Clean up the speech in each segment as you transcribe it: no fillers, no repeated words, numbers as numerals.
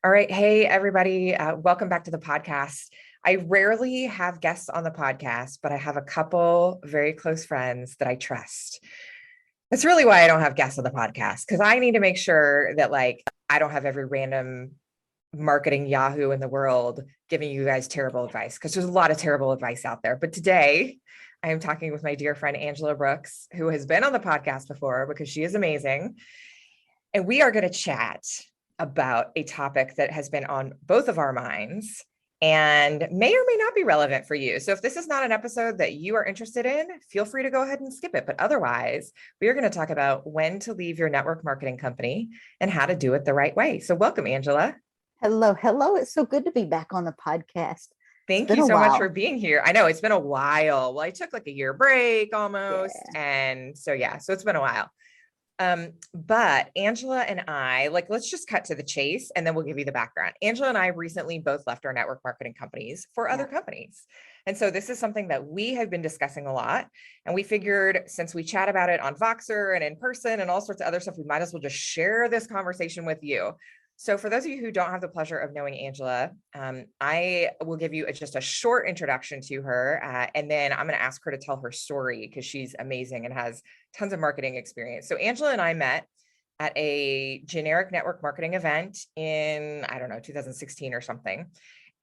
All right. Hey, everybody. Welcome back to the podcast. I rarely have guests on the podcast, but I have a couple very close friends that I trust. That's really why I don't have guests on the podcast, because I need to make sure that I don't have every random marketing Yahoo in the world giving you guys terrible advice, because there's a lot of terrible advice out there. But today I am talking with my dear friend, Angela Brooks, who has been on the podcast before because she is amazing. And we are going to chat about a topic that has been on both of our minds and may or may not be relevant for you. So if this is not an episode that you are interested in, feel free to go ahead and skip it. But otherwise, we are going to talk about when to leave your network marketing company and how to do it the right way. So welcome, Angela. Hello. It's so good to be back on the podcast. Thank you so much for being here. I know it's been a while. Well, I took like a year break almost. Yeah. And so it's been a while. But Angela and I, let's just cut to the chase and then we'll give you the background. Angela and I recently both left our network marketing companies for other companies. And so this is something that we have been discussing a lot. And we figured, since we chat about it on Voxer and in person and all sorts of other stuff, we might as well just share this conversation with you. So for those of you who don't have the pleasure of knowing Angela, I will give you just a short introduction to her. And then I'm going to ask her to tell her story because she's amazing and has tons of marketing experience. So Angela and I met at a generic network marketing event in, 2016 or something.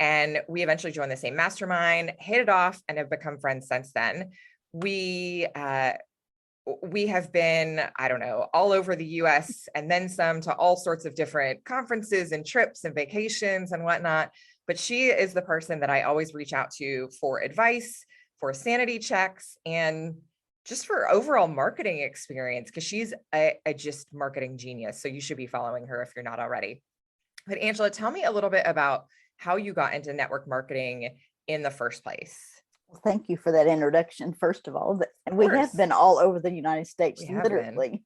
And we eventually joined the same mastermind, hit it off, and have become friends since then. We have been, all over the US and then some, to all sorts of different conferences and trips and vacations and whatnot. But she is the person that I always reach out to for advice, for sanity checks, and just for overall marketing experience, because she's a just marketing genius. So you should be following her if you're not already. But Angela, tell me a little bit about how you got into network marketing in the first place. Well, thank you for that introduction, first of all. And we have been all over the United States, literally.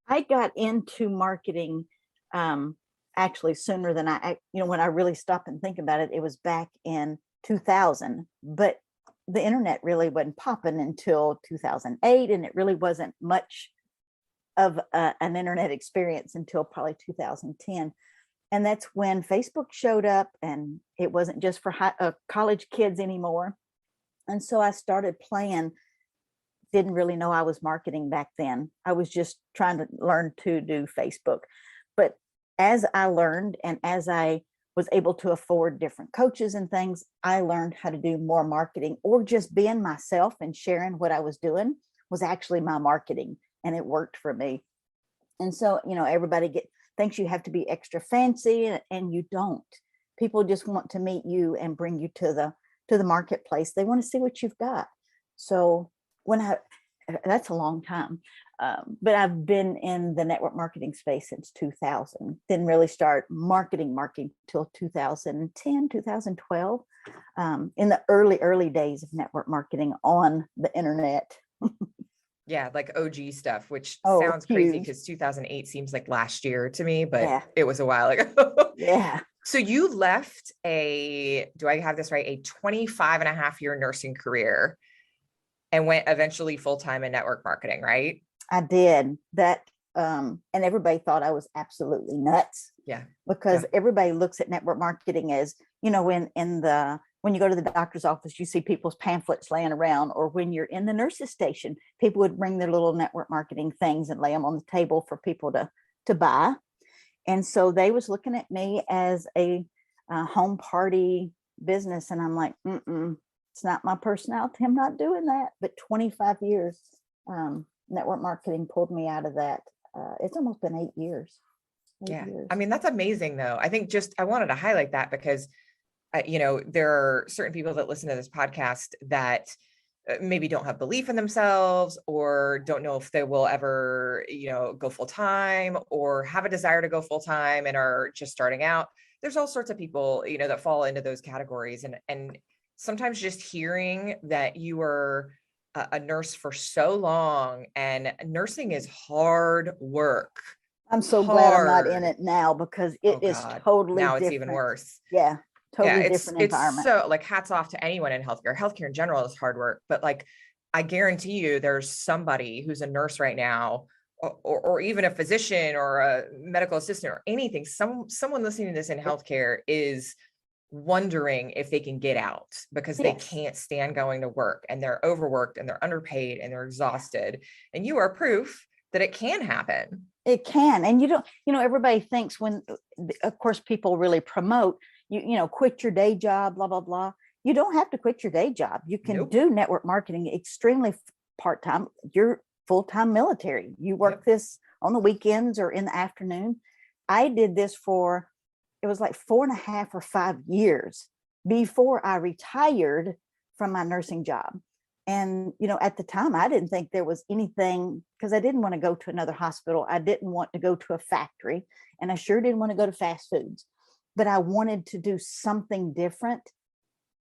I got into marketing actually sooner than when I really stopped and think about it, it was back in 2000. But the internet really wasn't popping until 2008, and it really wasn't much of an internet experience until probably 2010. And that's when Facebook showed up, and it wasn't just for college kids anymore. And so I started playing, didn't really know I was marketing back then. I was just trying to learn to do Facebook. But as I learned, and as I was able to afford different coaches and things, I learned how to do more marketing, or just being myself and sharing what I was doing was actually my marketing, and it worked for me. And so, everybody thinks you have to be extra fancy, and you don't. People just want to meet you and bring you to the marketplace. They want to see what you've got. So that's a long time. But I've been in the network marketing space since 2000. Didn't really start marketing till 2010, 2012, in the early days of network marketing on the internet. Yeah, like OG stuff, which sounds crazy because 2008 seems like last year to me, but it was a while ago. Yeah. So you left do I have this right, a 25 and a half year nursing career and went eventually full-time in network marketing, right? I did that. And everybody thought I was absolutely nuts. Yeah. Because everybody looks at network marketing as, when you go to the doctor's office, you see people's pamphlets laying around, or when you're in the nurse's station, people would bring their little network marketing things and lay them on the table for people to buy. And so they was looking at me as a home party business. And I'm like, it's not my personality. I'm not doing that. But 25 years, network marketing pulled me out of that. It's almost been 8 years. 8 years. I mean, that's amazing though. I think I wanted to highlight that because there are certain people that listen to this podcast that maybe don't have belief in themselves, or don't know if they will ever, go full time, or have a desire to go full time and are just starting out. There's all sorts of people, that fall into those categories. And sometimes just hearing that you were a nurse for so long, and nursing is hard work. I'm so glad I'm not in it now, because it is totally now different. It's even worse. Yeah. Totally different environment. It's so hats off to anyone in healthcare. Healthcare in general is hard work, but I guarantee you there's somebody who's a nurse right now or even a physician or a medical assistant or anything, someone listening to this in healthcare is wondering if they can get out because they can't stand going to work and they're overworked and they're underpaid and they're exhausted. And you are proof that it can happen. It can. And you don't, everybody thinks when, of course, people really promote, quit your day job, blah, blah, blah. You don't have to quit your day job. You can do network marketing extremely part-time. You're full-time military. You work this on the weekends or in the afternoon. I did this for, it was like 4.5 or 5 years before I retired from my nursing job. And, at the time, I didn't think there was anything, because I didn't want to go to another hospital. I didn't want to go to a factory, and I sure didn't want to go to fast foods, but I wanted to do something different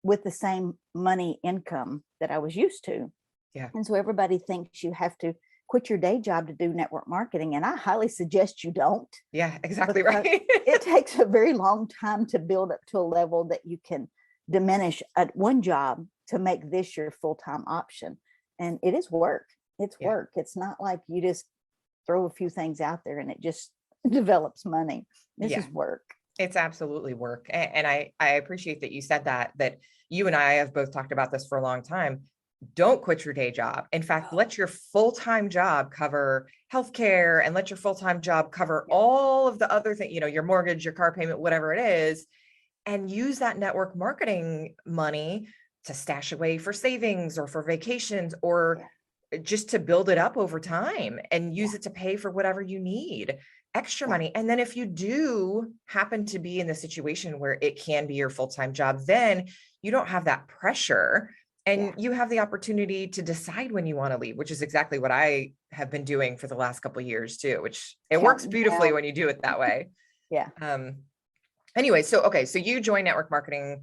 with the same money income that I was used to. Yeah. And so everybody thinks you have to quit your day job to do network marketing. And I highly suggest you don't. Yeah, exactly right. It takes a very long time to build up to a level that you can diminish at one job to make this your full-time option. And it is work. It's work. It's not like you just throw a few things out there and it just develops money. This is work. It's absolutely work. And I appreciate that you said that you and I have both talked about this for a long time. Don't quit your day job. In fact, let your full-time job cover healthcare and let your full-time job cover all of the other things, your mortgage, your car payment, whatever it is, and use that network marketing money to stash away for savings or for vacations or just to build it up over time and use it to pay for whatever you need, extra money. And then if you do happen to be in the situation where it can be your full-time job, then you don't have that pressure and you have the opportunity to decide when you want to leave, which is exactly what I have been doing for the last couple of years too, which it works beautifully when you do it that way. Anyway, so you joined network marketing.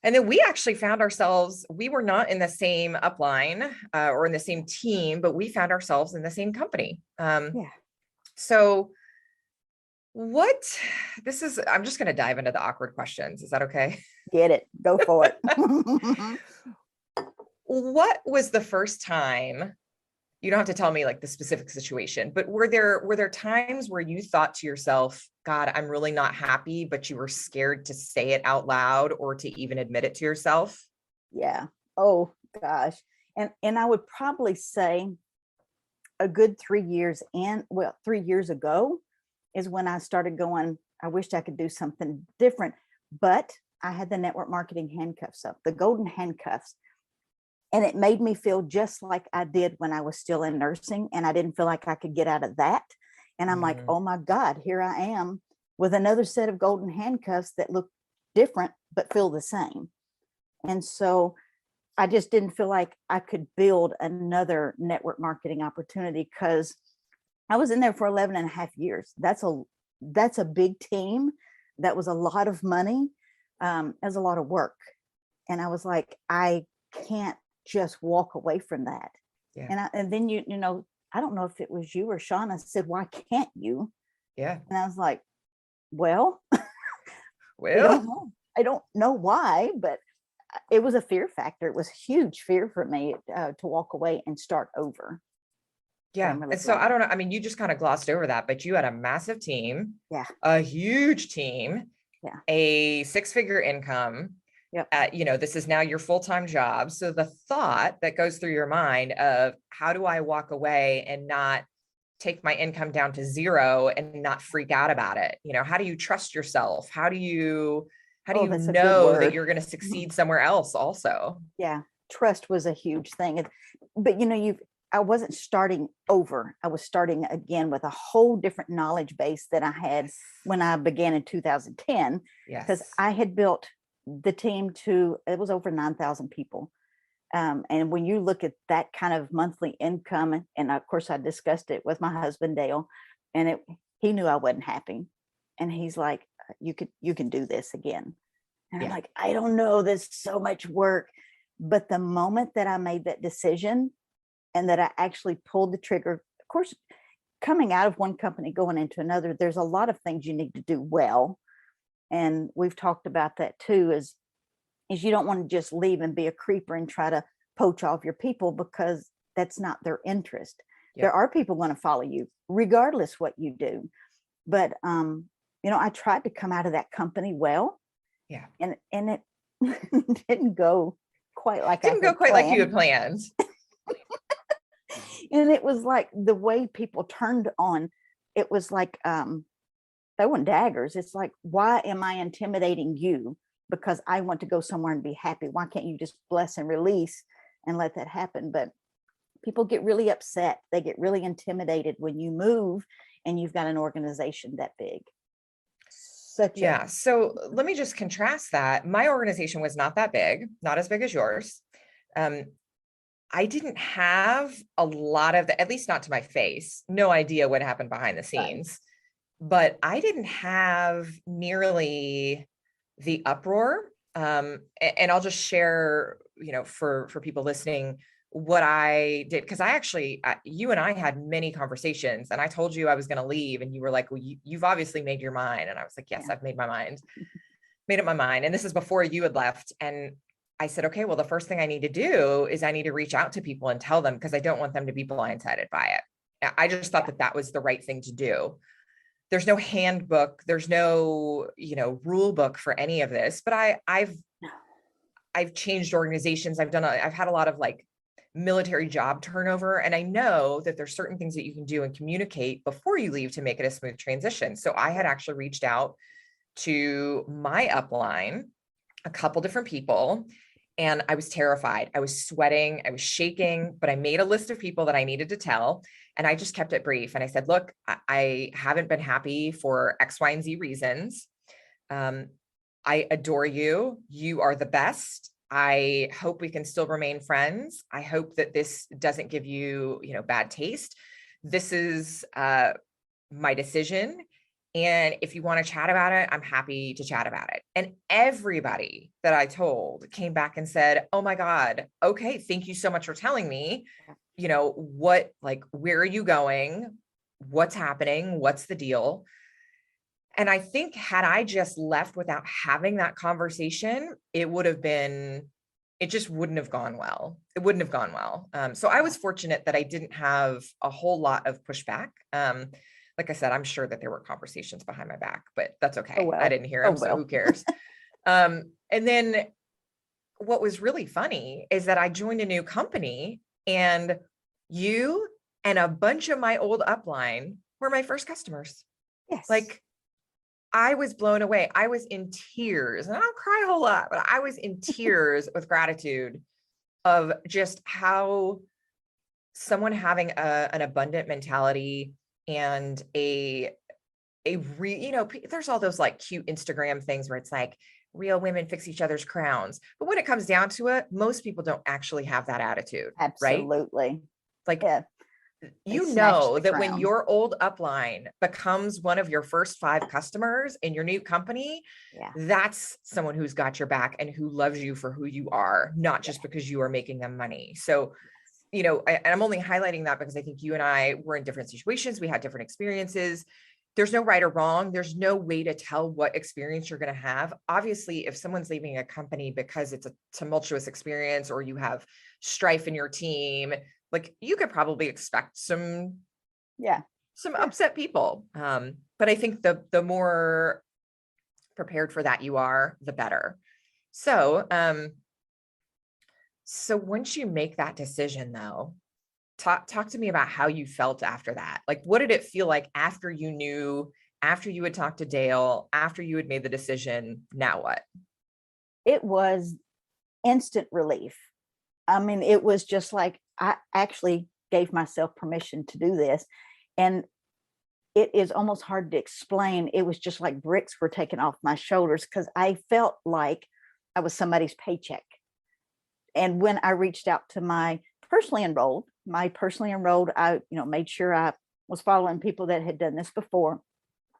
And then we actually found ourselves, we were not in the same upline or in the same team, but we found ourselves in the same company. So I'm just going to dive into the awkward questions. Is that okay? Get it. Go for it. What was the first time? You don't have to tell me like the specific situation, but were there times where you thought to yourself, God, I'm really not happy, but you were scared to say it out loud or to even admit it to yourself? Yeah. Oh gosh. And I would probably say a good 3 years 3 years ago is when I started going, I wished I could do something different, but I had the network marketing handcuffs up, the golden handcuffs. And it made me feel just like I did when I was still in nursing, and I didn't feel like I could get out of that. And I'm like, oh my God, here I am with another set of golden handcuffs that look different, but feel the same. And so I just didn't feel like I could build another network marketing opportunity because I was in there for 11.5 years. That's a big team. That was a lot of money. It was a lot of work. And I was like, I can't just walk away from that. And then you know, I don't know if it was you or Shauna said, why can't you? And I was like, well, I don't know why, but it was a fear factor. It was huge fear for me to walk away and start over. And so I don't know. I mean, you just kind of glossed over that, but you had a massive team, a huge team, a 6-figure income. This is now your full-time job. So the thought that goes through your mind of how do I walk away and not take my income down to zero and not freak out about it? How do you trust yourself? How do you know that you're going to succeed somewhere else also? Trust was a huge thing. But I wasn't starting over. I was starting again with a whole different knowledge base than I had when I began in 2010. Because I had built the team it was over 9,000 people. And when you look at that kind of monthly income, and of course I discussed it with my husband, Dale, and he knew I wasn't happy. And he's like, you can do this again. And I'm like, I don't know, there's so much work. But the moment that I made that decision and that I actually pulled the trigger, of course, coming out of one company, going into another, there's a lot of things you need to do well. And we've talked about that too, is you don't want to just leave and be a creeper and try to poach off your people, because that's not their interest. There are people going to follow you. regardless what you do. But I tried to come out of that company well. Yeah. And it didn't go quite like didn't go quite like you had planned. And it was like the way people turned on, it was like throwing daggers. It's like, why am I intimidating you? Because I want to go somewhere and be happy. Why can't you just bless and release and let that happen? But people get really upset. They get really intimidated when you move and you've got an organization that big. So let me just contrast that. My organization was not that big, not as big as yours. I didn't have a lot of at least not to my face, no idea what happened behind the scenes, but I didn't have nearly the uproar. And I'll just share, for people listening, what I did, because I actually, you and I had many conversations, and I told you I was going to leave, and you were like, well, you've obviously made your mind. And I was like, yes, I've made up my mind. And this is before you had left. And I said, okay, well, the first thing I need to do is I need to reach out to people and tell them, because I don't want them to be blindsided by it. I just thought that was the right thing to do. There's no handbook, there's no, rule book for any of this, but I've changed organizations. I've had a lot of like military job turnover. And I know that there's certain things that you can do and communicate before you leave to make it a smooth transition. So I had actually reached out to my upline, a couple different people, and I was terrified. I was sweating, I was shaking, but I made a list of people that I needed to tell. And I just kept it brief. And I said, look, I haven't been happy for X, Y, and Z reasons. I adore you. You are the best. I hope we can still remain friends. I hope that this doesn't give you, bad taste. This is my decision. And if you want to chat about it, I'm happy to chat about it. And everybody that I told came back and said, oh my God, okay, thank you so much for telling me, where are you going? What's happening? What's the deal? And I think had I just left without having that conversation, it just wouldn't have gone well. It wouldn't have gone well. So I was fortunate that I didn't have a whole lot of pushback. Like I said, I'm sure that there were conversations behind my back, but that's okay. Oh, well. I didn't hear them, so who cares? And then what was really funny is that I joined a new company, and you and a bunch of my old upline were my first customers. Yes. Like, I was blown away. I was in tears, and I don't cry a whole lot, but I was in tears with gratitude of just how someone having an abundant mentality and there's all those like cute Instagram things where it's like real women fix each other's crowns. But when it comes down to it, most people don't actually have that attitude. Absolutely. Right? Like, that when your old upline becomes one of your first 5 customers in your new company, that's someone who's got your back and who loves you for who you are, not just because you are making them money. So, I'm only highlighting that because I think you and I were in different situations. We had different experiences. There's no right or wrong. There's no way to tell what experience you're going to have. Obviously, if someone's leaving a company because it's a tumultuous experience, or you have strife in your team, like, you could probably expect some upset people. But I think the more prepared for that you are, the better. So once you make that decision, though, talk to me about how you felt after that. Like, what did it feel like after you had talked to Dale, after you had made the decision? Now what? It was instant relief. I mean, it was just like, I actually gave myself permission to do this. And it is almost hard to explain. It was just like bricks were taken off my shoulders, because I felt like I was somebody's paycheck. And when I reached out to my personally enrolled, I, made sure I was following people that had done this before.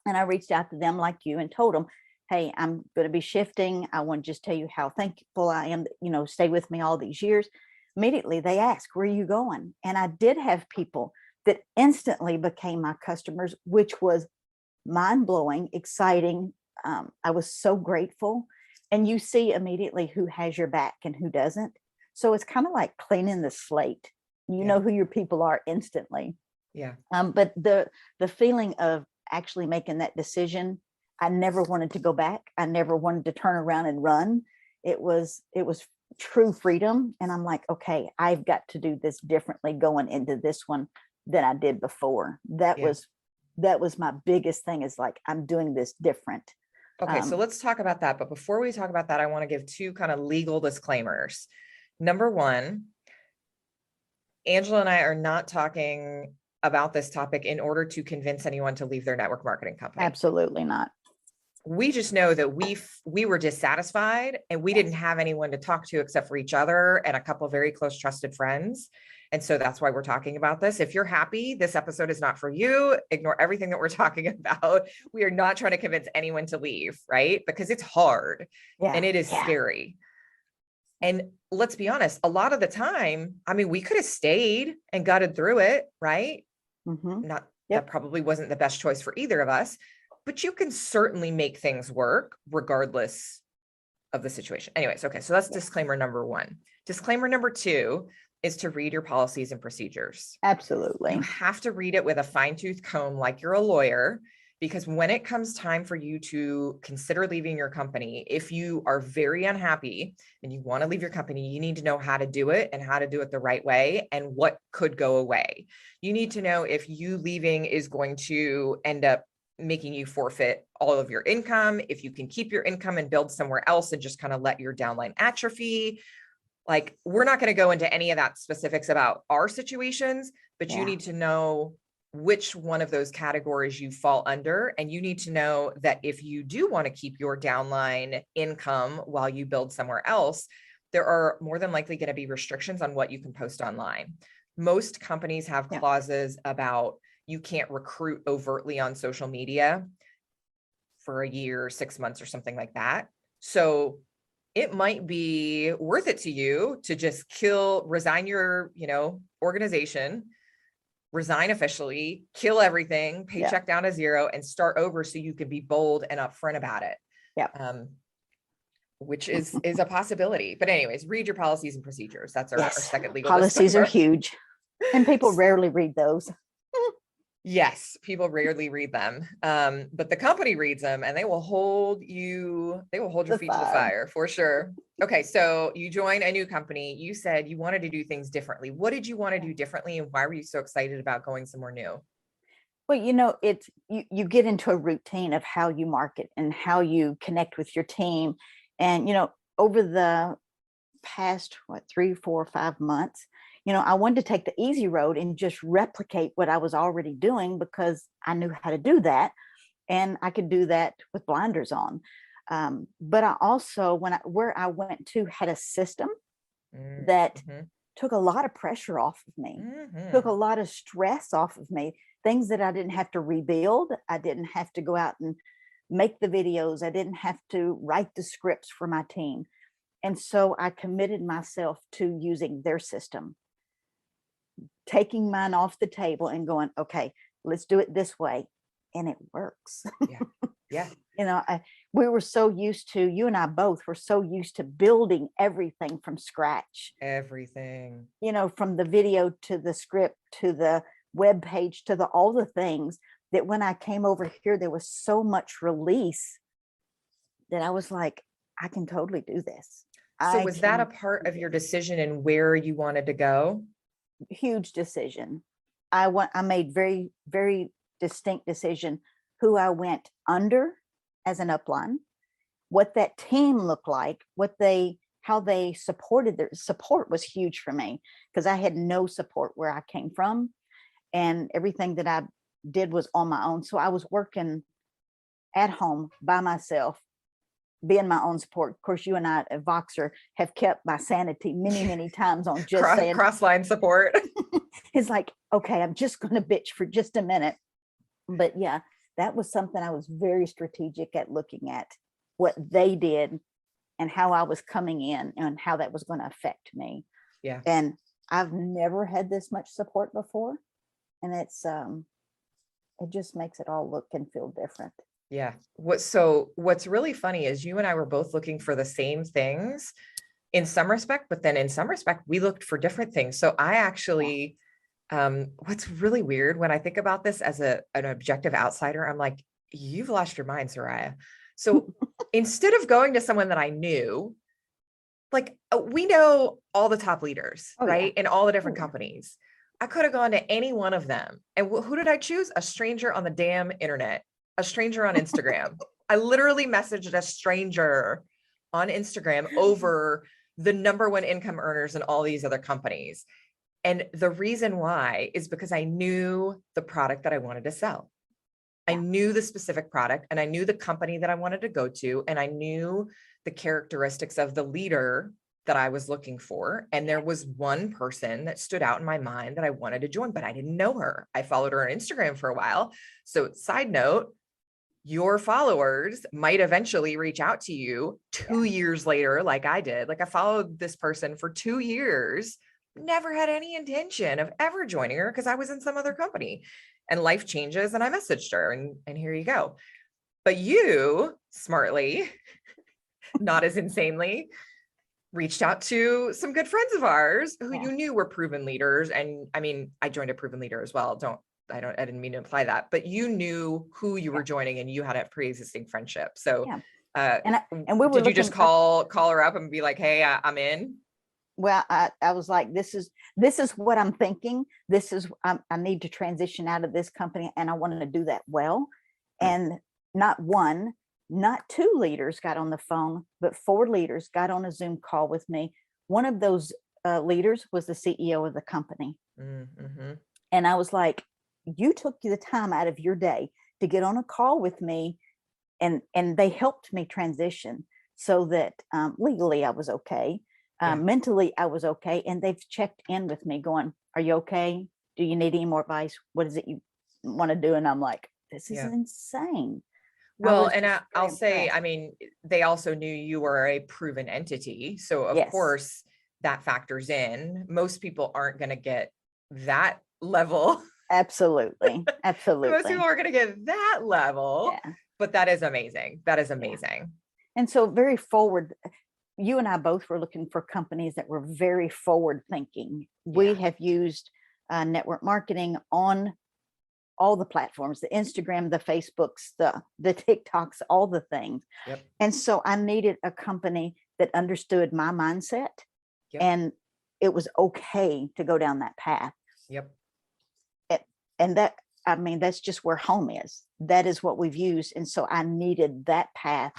And I reached out to them like you and told them, hey, I'm going to be shifting. I want to just tell you how thankful I am, stay with me all these years. Immediately they asked, where are you going? And I did have people that instantly became my customers, which was mind-blowing, exciting. I was so grateful. And you see immediately who has your back and who doesn't. So it's kind of like cleaning the slate. You know who your people are instantly. Yeah. But the feeling of actually making that decision, I never wanted to go back. I never wanted to turn around and run. It was true freedom. And I'm like, okay, I've got to do this differently going into this one than I did before. That was my biggest thing, is like, I'm doing this different. Okay, so let's talk about that. But before we talk about that, I want to give 2 kind of legal disclaimers. Number 1, Angela and I are not talking about this topic in order to convince anyone to leave their network marketing company. Absolutely not. We just know that we were dissatisfied, and we didn't have anyone to talk to except for each other and a couple of very close trusted friends. And so that's why we're talking about this. If you're happy, this episode is not for you. Ignore everything that we're talking about. We are not trying to convince anyone to leave, right? Because it's hard and it is scary. And let's be honest, a lot of the time, I mean, we could have stayed and gutted through it, right? That probably wasn't the best choice for either of us, but you can certainly make things work regardless of the situation. Anyways, okay, so that's disclaimer number 1. Disclaimer number 2 is to read your policies and procedures. Absolutely. You have to read it with a fine-tooth comb like you're a lawyer, because when it comes time for you to consider leaving your company, if you are very unhappy and you want to leave your company, you need to know how to do it and how to do it the right way and what could go away. You need to know if you leaving is going to end up making you forfeit all of your income, if you can keep your income and build somewhere else and just kind of let your downline atrophy. Like, we're not going to go into any of that specifics about our situations, but you need to know which one of those categories you fall under. And you need to know that if you do want to keep your downline income while you build somewhere else, there are more than likely going to be restrictions on what you can post online. Most companies have clauses about you can't recruit overtly on social media for a year, 6 months, or something like that. So it might be worth it to you to just resign your, organization, resign officially, kill everything, paycheck down to 0, and start over so you can be bold and upfront about it. Which is a possibility. But anyways, read your policies and procedures. That's our second legal policies disclaimer. Are huge, and people rarely read those. Yes, people rarely read them, but the company reads them, and they will hold your feet to the fire for sure. Okay, so you join a new company. You said you wanted to do things differently. What did you want to do differently, and why were you so excited about going somewhere new? Well, it's you get into a routine of how you market and how you connect with your team, and over the past 3, 4, 5 months, I wanted to take the easy road and just replicate what I was already doing, because I knew how to do that, and I could do that with blinders on. But I also, where I went to, had a system that took a lot of pressure off of me, took a lot of stress off of me, things that I didn't have to rebuild. I didn't have to go out and make the videos. I didn't have to write the scripts for my team. And so I committed myself to using their system, taking mine off the table and going, okay, let's do it this way. And it works. Yeah. We were so used to, you and I both were so used to building everything from scratch. Everything. From the video to the script to the web page to all the things, that when I came over here, there was so much release that I was like, I can totally do this. So was that a part of your decision in where you wanted to go? Huge decision. I made very, very distinct decision who I went under as an upline, what that team looked like, how they supported. Their support was huge for me, because I had no support where I came from, and everything that I did was on my own. So I was working at home by myself, being my own support. Of course, you and I at Voxer have kept my sanity many, many times on just saying cross-line support. It's like, okay, I'm just going to bitch for just a minute. But yeah, that was something I was very strategic at, looking at what they did and how I was coming in and how that was going to affect me. Yeah. And I've never had this much support before. And it just makes it all look and feel different. Yeah. What's really funny is you and I were both looking for the same things in some respect, but then in some respect, we looked for different things. So I actually What's really weird when I think about this as an objective outsider, I'm like, you've lost your mind, Soraya. So instead of going to someone that I knew, like we know all the top leaders, right? In all the different companies. I could have gone to any one of them. And who did I choose? A stranger on the damn internet, a stranger on Instagram. I literally messaged a stranger on Instagram over the number one income earners in all these other companies. And the reason why is because I knew the product that I wanted to sell. I knew the specific product and I knew the company that I wanted to go to. And I knew the characteristics of the leader that I was looking for. And there was one person that stood out in my mind that I wanted to join, but I didn't know her. I followed her on Instagram for a while. So side note, your followers might eventually reach out to you 2 years later, like I did. Like I followed this person for 2 years, never had any intention of ever joining her because I was in some other company, and life changes and I messaged her and here you go. But you smartly, not as insanely, reached out to some good friends of ours who you knew were proven leaders. And I mean, I joined a proven leader as well. I didn't mean to imply that, but you knew who you were joining and you had a pre-existing friendship. So, and we were did you just call her up and be like, hey, I'm in? Well, I was like, this is what I'm thinking. This is, I need to transition out of this company and I wanted to do that well. And not one, not two leaders got on the phone, but 4 leaders got on a Zoom call with me. One of those leaders was the CEO of the company. Mm-hmm. And I was like, you took the time out of your day to get on a call with me, and they helped me transition so that legally I was okay. Mentally I was okay. And they've checked in with me going, are you okay? Do you need any more advice? What is it you want to do? And I'm like, this is insane. Well, and I'll say, I mean, they also knew you were a proven entity. So of course that factors in. Most people aren't going to get that level. Absolutely. Absolutely. Most people aren't going to get that level, but that is amazing. That is amazing. And so very forward, you and I both were looking for companies that were very forward thinking. We have used network marketing on all the platforms, the Instagram, the Facebooks, the TikToks, all the things. And so I needed a company that understood my mindset and it was okay to go down that path. And that, I mean, that's just where home is. That is what we've used. And so I needed that path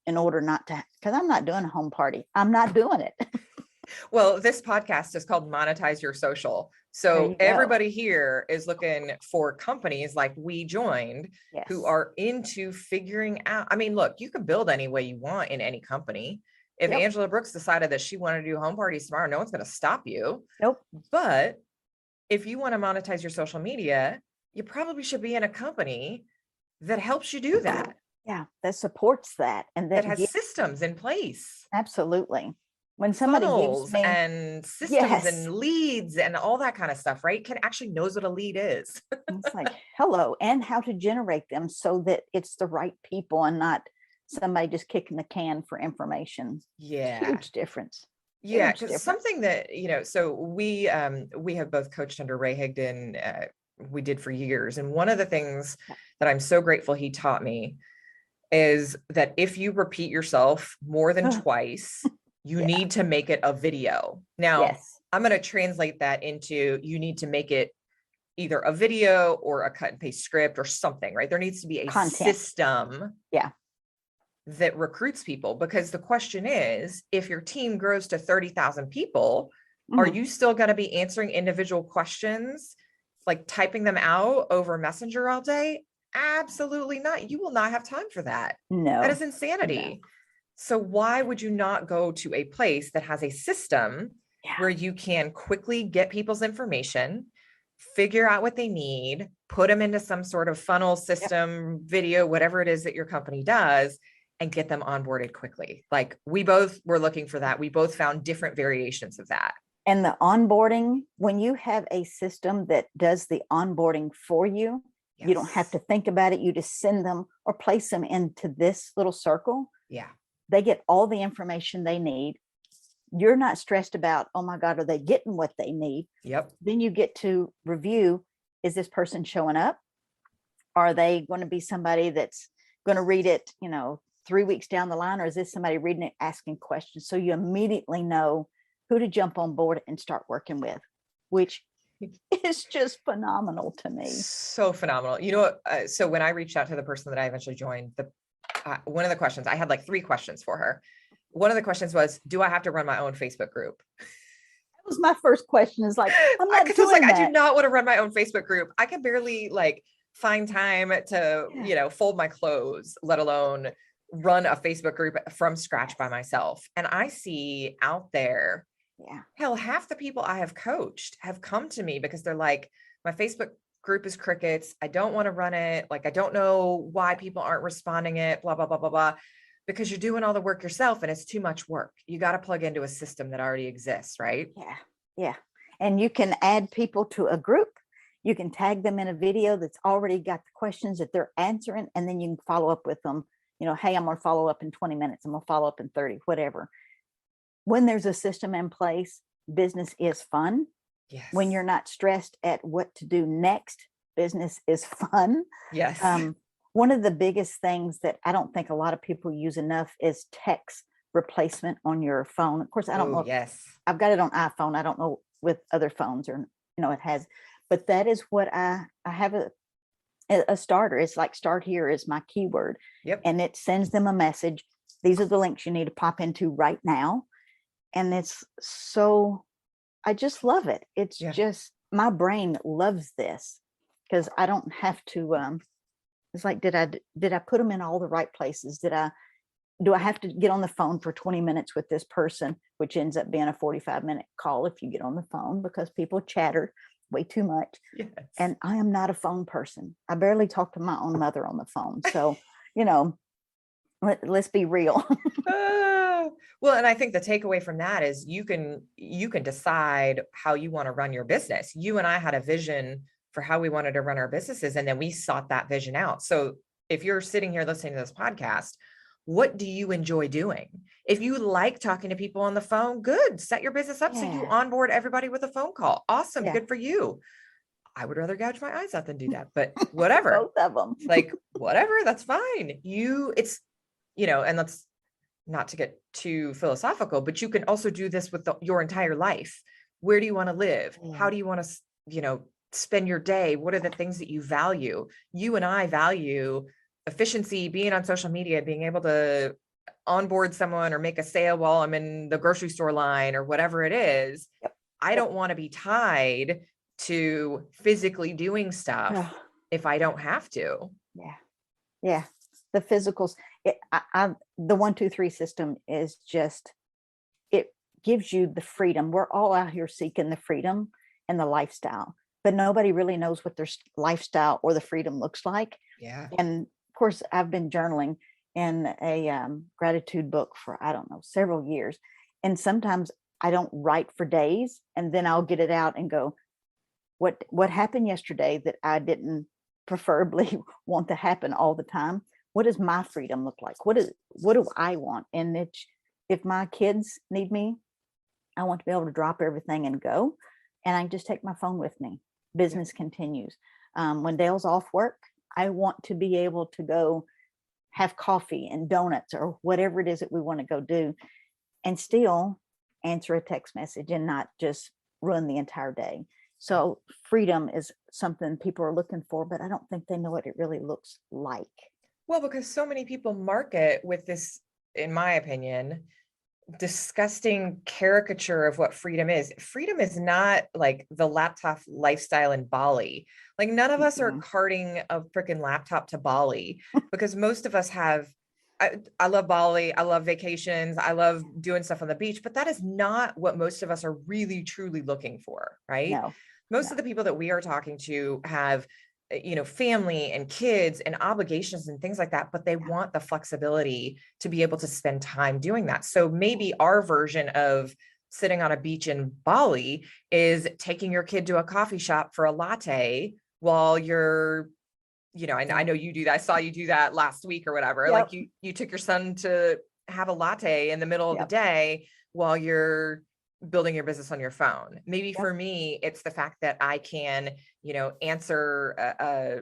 in order not to, because I'm not doing a home party. I'm not doing it. Well, this podcast is called Monetize Your Social. So everybody here is looking for companies like we joined who are into figuring out. I mean, look, you can build any way you want in any company. If Angela Brooks decided that she wanted to do home parties tomorrow, no one's going to stop you. But if you want to monetize your social media, you probably should be in a company that helps you do that. That supports that. And that has systems in place. Absolutely. When somebody gives me and systems and leads and all that kind of stuff, right? Can actually knows what a lead is. It's like, hello, and how to generate them so that it's the right people and not somebody just kicking the can for information. Huge difference. Yeah, because something that, you know, so we have both coached under Ray Higdon. We did for years. And one of the things that I'm so grateful he taught me is that if you repeat yourself more than twice, you need to make it a video. Now, I'm going to translate that into you need to make it either a video or a cut and paste script or something, right? There needs to be a system that recruits people, because the question is, if your team grows to 30,000 people, are you still going to be answering individual questions, like typing them out over Messenger all day? Absolutely not. You will not have time for that. No, that is insanity. No. So why would you not go to a place that has a system where you can quickly get people's information, figure out what they need, put them into some sort of funnel system, video, whatever it is that your company does, and get them onboarded quickly? Like we both were looking for that. We both found different variations of that. And the onboarding, when you have a system that does the onboarding for you, you don't have to think about it. You just send them or place them into this little circle. They get all the information they need. you're not stressed about, oh my God, are they getting what they need? Yep. Then you get to review, is this person showing up? Are they going to be somebody that's going to read it, 3 weeks down the line, or is this somebody reading it, asking questions? So you immediately know who to jump on board and start working with, which is just phenomenal to me. So phenomenal. You know what? So when I reached out to the person that I eventually joined, one of the questions, I had like 3 questions for her. One of the questions was, do I have to run my own Facebook group? That was my first question, is like, I'm not doing that. I do not want to run my own Facebook group. I can barely like find time to, fold my clothes, let alone run a Facebook group from scratch by myself. And I see out there, hell, half the people I have coached have come to me because they're like, my Facebook group is crickets. I don't want to run it. Like, I don't know why people aren't responding it, blah, blah, blah, blah, blah, because you're doing all the work yourself and it's too much work. You got to plug into a system that already exists, right? Yeah. And you can add people to a group. You can tag them in a video that's already got the questions that they're answering, and then you can follow up with them. Hey, I'm going to follow up in 20 minutes. I'm going to follow up in 30, whatever. When there's a system in place, business is fun. Yes. When you're not stressed at what to do next, business is fun. Yes. One of the biggest things that I don't think a lot of people use enough is text replacement on your phone. Of course, I don't know. Yes. I've got it on iPhone. I don't know with other phones, or, it has, but that is what I have a starter. It's like start here is my keyword. Yep. And it sends them a message. These are the links you need to pop into right now. And it's so, I just love it. It's just, my brain loves this because I don't have to, it's like, did I put them in all the right places? Do I have to get on the phone for 20 minutes with this person, which ends up being a 45-minute call if you get on the phone, because people chatter way too much. Yes. And I am not a phone person. I barely talk to my own mother on the phone. So, let's be real. Well, and I think the takeaway from that is you can decide how you want to run your business. You and I had a vision for how we wanted to run our businesses, and then we sought that vision out. So if you're sitting here listening to this podcast, what do you enjoy doing? If you like talking to people on the phone, good. Set your business up so you onboard everybody with a phone call. Awesome. Good for you. I would rather gouge my eyes out than do that, but whatever. Both of them. Like, whatever, that's fine. And let's not to get too philosophical, but you can also do this with your entire life. Where do you want to live? How do you want to, spend your day? What are the things that you value? You and I value efficiency, being on social media, being able to onboard someone or make a sale while I'm in the grocery store line or whatever it is. I don't want to be tied to physically doing stuff if I don't have to. Yeah. The physicals, the 1, 2, 3 system is just, it gives you the freedom. We're all out here seeking the freedom and the lifestyle, but nobody really knows what their lifestyle or the freedom looks like. Yeah. And of course, I've been journaling in a gratitude book for, I don't know, several years. And sometimes I don't write for days, and then I'll get it out and go, what happened yesterday that I didn't preferably want to happen all the time? What does my freedom look like? What do I want? And if my kids need me, I want to be able to drop everything and go, and I can just take my phone with me. Business continues. When Dale's off work, I want to be able to go have coffee and donuts or whatever it is that we want to go do, and still answer a text message and not just run the entire day. So freedom is something people are looking for, but I don't think they know what it really looks like. Well, because so many people market with this, in my opinion, disgusting caricature of what freedom is. Freedom is not like the laptop lifestyle in Bali. Like, none of us are carting a freaking laptop to Bali, because most of us have, I love Bali. I love vacations. I love doing stuff on the beach, but that is not what most of us are really, truly looking for, right? No. Most of the people that we are talking to have, family and kids and obligations and things like that, but they want the flexibility to be able to spend time doing that. So maybe our version of sitting on a beach in Bali is taking your kid to a coffee shop for a latte while you're, I know you do that. I saw you do that last week or whatever. Like you took your son to have a latte in the middle of the day while you're building your business on your phone. Maybe Yep. for me, it's the fact that I can, answer a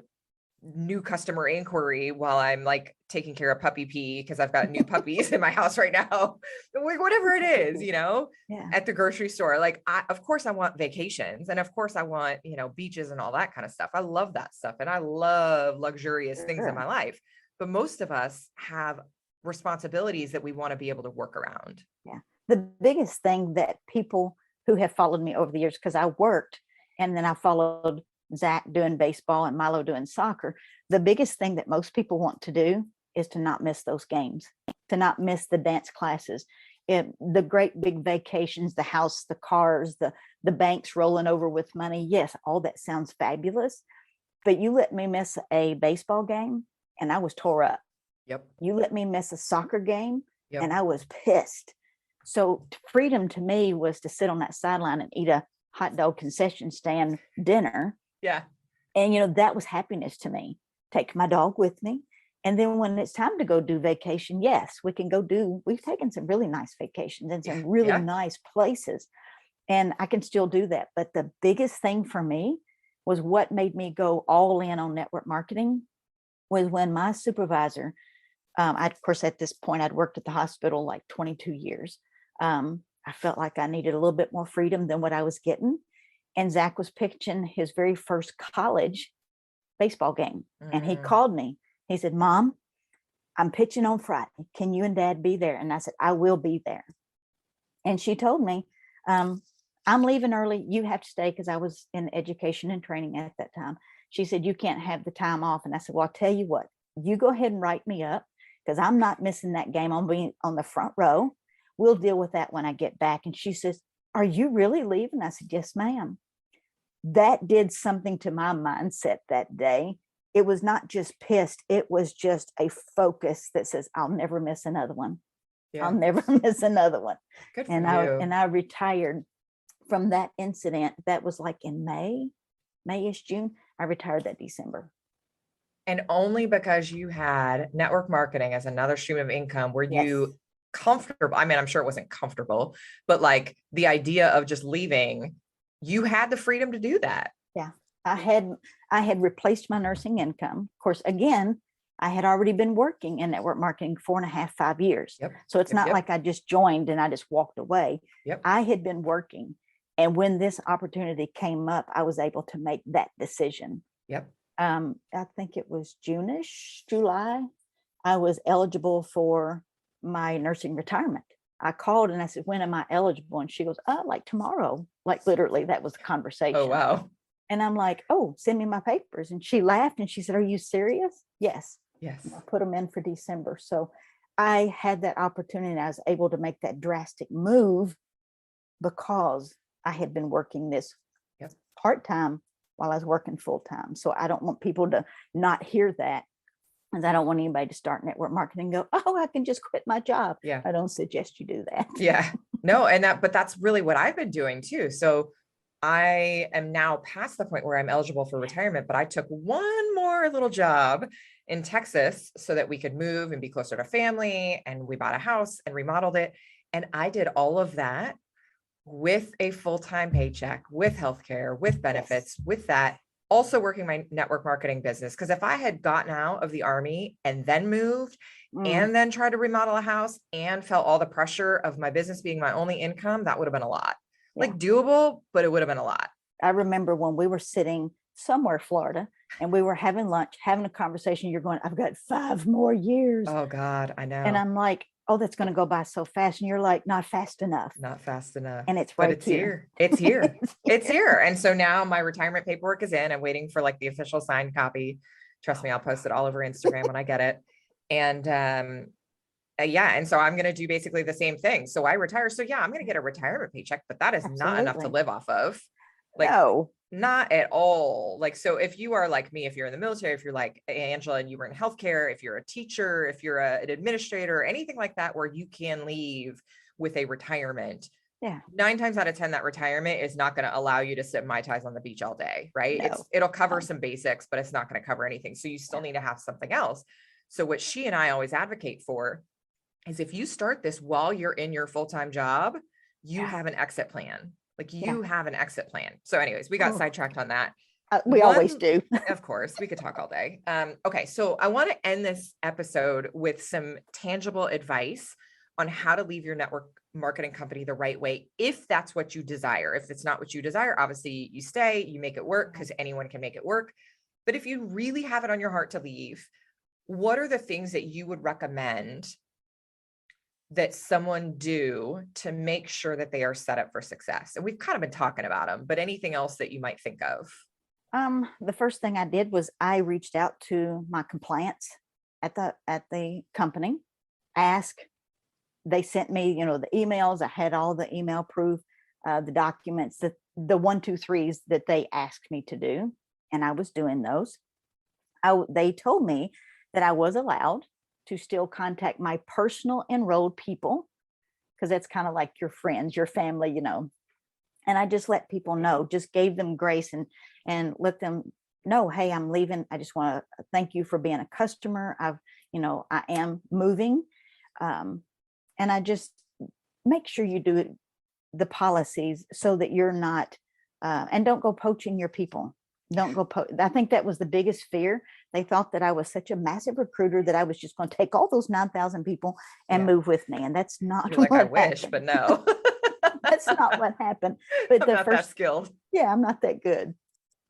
new customer inquiry while I'm like taking care of puppy pee because I've got new puppies in my house right now. Whatever it is, Yeah. at the grocery store. Like, of course I want vacations, and of course I want, beaches and all that kind of stuff. I love that stuff. And I love luxurious things in my Sure. life. But most of us have responsibilities that we want to be able to work around. Yeah. The biggest thing that people who have followed me over the years, because I worked and then I followed Zach doing baseball and Milo doing soccer. The biggest thing that most people want to do is to not miss those games, to not miss the dance classes, the great big vacations, the house, the cars, the banks rolling over with money. Yes, all that sounds fabulous, but you let me miss a baseball game and I was tore up. Yep. You let me miss a soccer game Yep. and I was pissed. So freedom to me was to sit on that sideline and eat a hot dog concession stand dinner. Yeah. And, that was happiness to me. Take my dog with me. And then when it's time to go do vacation, yes, we can we've taken some really nice vacations and some really nice places. And I can still do that. But the biggest thing for me was what made me go all in on network marketing was when my supervisor, of course, at this point, I'd worked at the hospital like 22 years. I felt like I needed a little bit more freedom than what I was getting. And Zach was pitching his very first college baseball game. And he called me. He said, Mom, I'm pitching on Friday. Can you and Dad be there? And I said, I will be there. And she told me, I'm leaving early. You have to stay, because I was in education and training at that time. She said, you can't have the time off. And I said, well, I'll tell you what, you go ahead and write me up, because I'm not missing that game. I'm being on the front row. We'll deal with that when I get back. And she says, are you really leaving? I said, yes, ma'am. That did something to my mindset that day. It was not just pissed. It was just a focus that says, I'll never miss another one. Yeah. I'll never miss another one. Good for and you. I retired from that incident. That was like in May-ish, June. I retired that December. And only because you had network marketing as another stream of income, were you comfortable? I mean, I'm sure it wasn't comfortable, but like the idea of just leaving, you had the freedom to do that. Yeah. I had replaced my nursing income. Of course, again, I had already been working in network marketing 4.5, 5 years. Yep. So it's not like I just joined and I just walked away. Yep. I had been working. And when this opportunity came up, I was able to make that decision. Yep. I think it was July, I was eligible for my nursing retirement. I called and I said, when am I eligible? And she goes, like tomorrow. Like literally, that was the conversation. Oh, wow. And I'm like, oh, send me my papers. And she laughed and she said, are you serious? Yes. Yes. And I put them in for December. So I had that opportunity and I was able to make that drastic move because I had been working this part-time while I was working full-time. So I don't want people to not hear that. And I don't want anybody to start network marketing and go, oh, I can just quit my job. Yeah. I don't suggest you do that. Yeah. No, but that's really what I've been doing too. So I am now past the point where I'm eligible for retirement, but I took one more little job in Texas so that we could move and be closer to family. And we bought a house and remodeled it. And I did all of that with a full-time paycheck, with healthcare, with benefits, with that, also working my network marketing business. Because if I had gotten out of the Army and then moved and then tried to remodel a house and felt all the pressure of my business being my only income, that would have been a lot. Like doable, but it would have been a lot. I remember when we were sitting somewhere, Florida, and we were having lunch, having a conversation, you're going, I've got 5 more years. Oh God, I know. And I'm like, oh, that's going to go by so fast. And you're like, not fast enough. Not fast enough. And it's right but it's here. It's here. It's here. And so now my retirement paperwork is in. I'm waiting for like the official signed copy. Trust me, I'll post it all over Instagram when I get it. And and so I'm going to do basically the same thing. So I retire. So yeah, I'm going to get a retirement paycheck, but that is not enough to live off of. Like, no, not at all. Like, so if you are like me, if you're in the military, if you're like Angela and you were in healthcare, if you're a teacher, if you're an administrator, anything like that, where you can leave with a retirement, 9 times out of 10, that retirement is not going to allow you to sip Mai Tais on the beach all day. Right. No. It'll cover some basics, but it's not going to cover anything. So you still need to have something else. So what she and I always advocate for is if you start this while you're in your full-time job, you Yeah. have an exit plan. Like Yeah. you have an exit plan. So anyways, we got Oh. sidetracked on that. We always do. Of course, we could talk all day. Okay, so I want to end this episode with some tangible advice on how to leave your network marketing company the right way, if that's what you desire. If it's not what you desire, obviously you stay, you make it work, because anyone can make it work. But if you really have it on your heart to leave, what are the things that you would recommend that someone do to make sure that they are set up for success? And we've kind of been talking about them, but anything else that you might think of? The first thing I did was I reached out to my compliance at the company, ask. They sent me, the emails. I had all the email proof, the documents, the 1, 2, 3s that they asked me to do, and I was doing those. They told me that I was allowed to still contact my personal enrolled people, because that's kind of like your friends, your family, And I just let people know, just gave them grace and let them know, hey, I'm leaving. I just want to thank you for being a customer. I am moving. And I just make sure you do the policies so that you're not, and don't go poaching your people. Don't go. I think that was the biggest fear. They thought that I was such a massive recruiter that I was just going to take all those 9,000 people and move with me. And that's not You're like, what I wish, happened. but no. That's not what happened. But I'm not that skilled. Yeah, I'm not that good.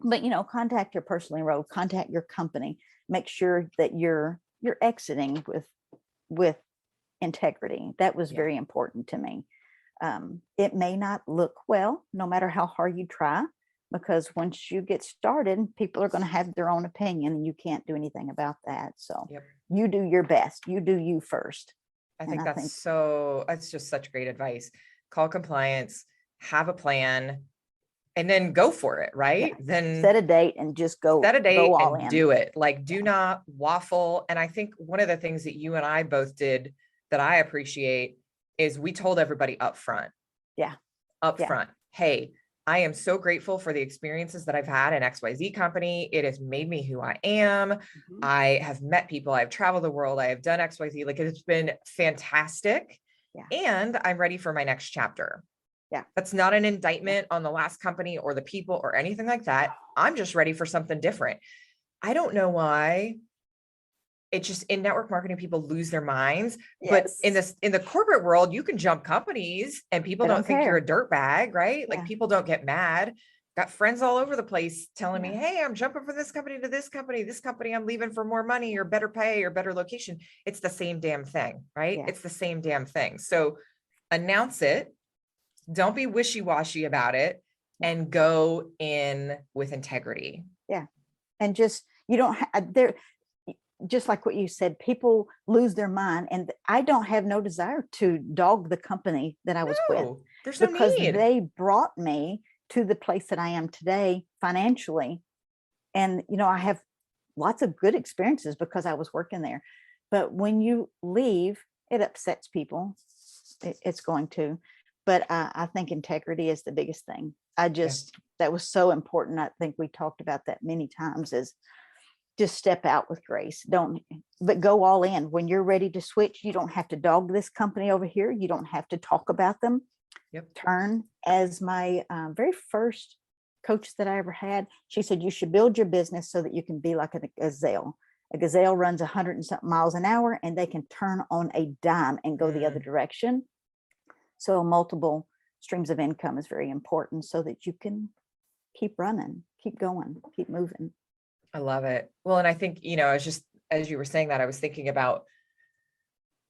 But contact your personal enrolled, contact your company, make sure that you're exiting with integrity. That was very important to me. It may not look well, no matter how hard you try, because once you get started, people are going to have their own opinion, and you can't do anything about that. So you do your best. You do you first. I think that's just such great advice. Call compliance, have a plan, and then go for it, right? Then set a date and just go. Set a date go all and in. do it. Like, do not waffle. And I think one of the things that you and I both did that I appreciate is we told everybody up front. Up front. Hey, I am so grateful for the experiences that I've had in XYZ company. It has made me who I am. Mm-hmm. I have met people. I've traveled the world. I have done XYZ. Like, it's been fantastic. And I'm ready for my next chapter. That's not an indictment on the last company or the people or anything like that. I'm just ready for something different. I don't know why. It's just in network marketing, people lose their minds. But in the corporate world, you can jump companies and people don't think you're a dirtbag, right? Like, people don't get mad. Got friends all over the place telling me, hey, I'm jumping from this company to this company, I'm leaving for more money or better pay or better location. It's the same damn thing, right? It's the same damn thing. So announce it. Don't be wishy-washy about it, and go in with integrity. And just, you don't just like what you said, people lose their mind, and I don't have no desire to dog the company that I was with. There's no because need. They brought me to the place that I am today financially. And, I have lots of good experiences because I was working there. But when you leave, it upsets people. It's going to. But I think integrity is the biggest thing. That was so important. I think we talked about that many times, is just step out with grace. But go all in. When you're ready to switch, you don't have to dog this company over here. You don't have to talk about them. Turn. As my very first coach that I ever had, she said, you should build your business so that you can be like a gazelle. A gazelle runs 100 and something miles an hour, and they can turn on a dime and go the other direction. So multiple streams of income is very important so that you can keep running, keep going, keep moving. I love it. Well, and I think, it's just, as you were saying that, I was thinking about,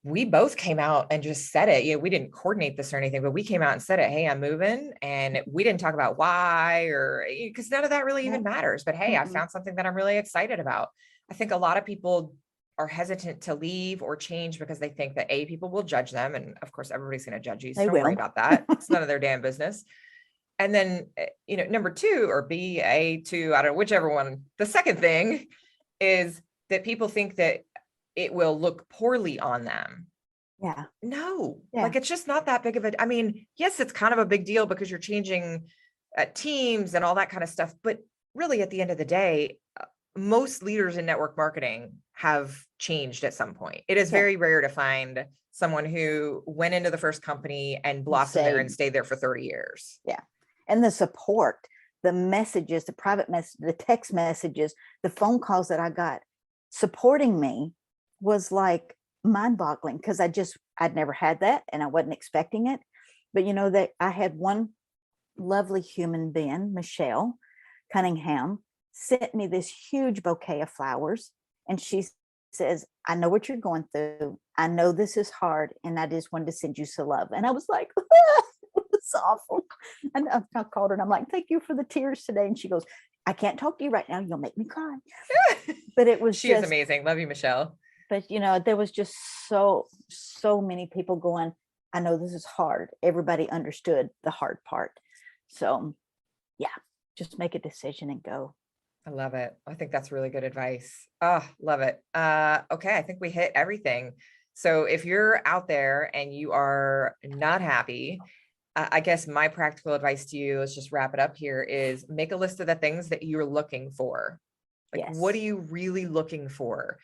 we both came out and just said it. We didn't coordinate this or anything, but we came out and said it. Hey, I'm moving. And we didn't talk about why, or because none of that really even matters. But hey, I found something that I'm really excited about. I think a lot of people are hesitant to leave or change because they think that people will judge them. And of course, everybody's going to judge you. So don't worry about that. It's none of their damn business. And then, number 2 or B, A, 2, I don't know, whichever one. The second thing is that people think that it will look poorly on them. No, like, it's just not that big of a, yes, it's kind of a big deal because you're changing teams and all that kind of stuff. But really, at the end of the day, most leaders in network marketing have changed at some point. It is very rare to find someone who went into the first company and blossomed there and stayed there for 30 years. Yeah. And the support, the messages, the private message, the text messages, the phone calls that I got supporting me was like mind-boggling, because I'd never had that and I wasn't expecting it. But you know, that I had one lovely human being, Michelle Cunningham, sent me this huge bouquet of flowers, and she says, I know what you're going through. I know this is hard, and I just wanted to send you some love. And I was like, it's awful. And I called her and I'm like, thank you for the tears today. And she goes, I can't talk to you right now. You'll make me cry. But it was she is amazing. Love you, Michelle. But you know, there was just so many people going, I know this is hard. Everybody understood the hard part. So yeah, just make a decision and go. I love it. I think that's really good advice. Oh, love it. Okay. I think we hit everything. So if you're out there and you are not happy, I guess my practical advice to you, let's just wrap it up here, is make a list of the things that you're looking for. Like, yes. What are you really looking for?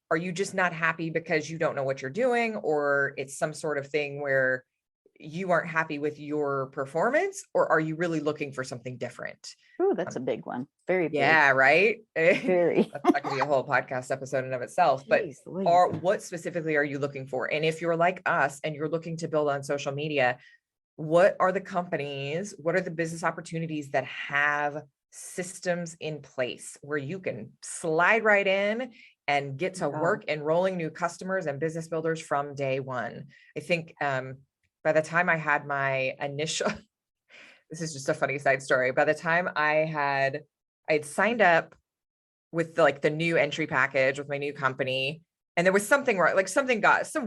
Are you just not happy because you don't know what you're doing, or it's some sort of thing where you aren't happy with your performance, or are you really looking for something different? Oh, that's a big one. Very big. Yeah, right? Very. That could be a whole podcast episode in and of itself. But what specifically are you looking for? And if you're like us and you're looking to build on social media, what are the companies, what are the business opportunities that have systems in place where you can slide right in and get to work enrolling new customers and business builders from day one? I think by the time I had my initial, this is just a funny side story. By the time I'd signed up with the new entry package with my new company, and there was something wrong, like some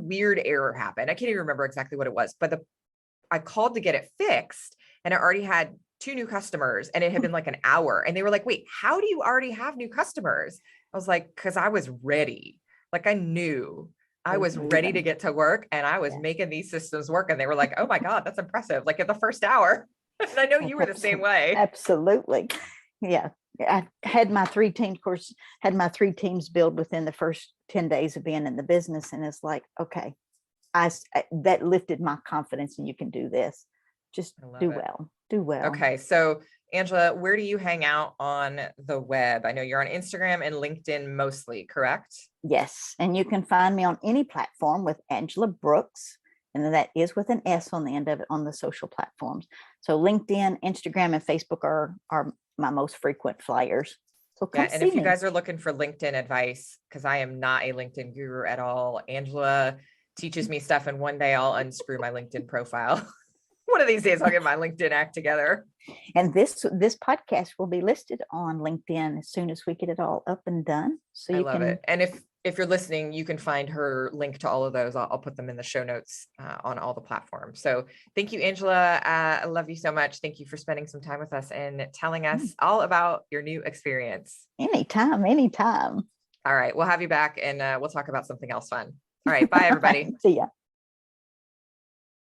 weird error happened. I can't even remember exactly what it was, but I called to get it fixed, and I already had 2 new customers, and it had been like an hour, and they were like, wait, how do you already have new customers? I was like, because I was ready. Like, I knew I was ready to get to work, and I was making these systems work. And they were like, oh my God, that's impressive. Like, in the first hour. And I know you were the same way. Absolutely. Yeah. I had my 3 teams, of course, had my 3 teams build within the first 10 days of being in the business. And it's like, okay, that lifted my confidence, and you can do this. Just do well. Okay. So Angela, where do you hang out on the web? I know you're on Instagram and LinkedIn mostly, correct? Yes. And you can find me on any platform with Angela Brooks. And that is with an S on the end of it on the social platforms. So LinkedIn, Instagram, and Facebook are my most frequent flyers. So come and if you guys are looking for LinkedIn advice, because I am not a LinkedIn guru at all, Angela teaches me stuff, and one day I'll unscrew my LinkedIn profile. One of these days I'll get my LinkedIn act together. And this podcast will be listed on LinkedIn as soon as we get it all up and done. So I love it. And if you're listening, you can find her link to all of those. I'll put them in the show notes on all the platforms. So thank you, Angela. I love you so much. Thank you for spending some time with us and telling us all about your new experience. Anytime. All right. We'll have you back, and we'll talk about something else fun. All right. Bye, everybody. See ya.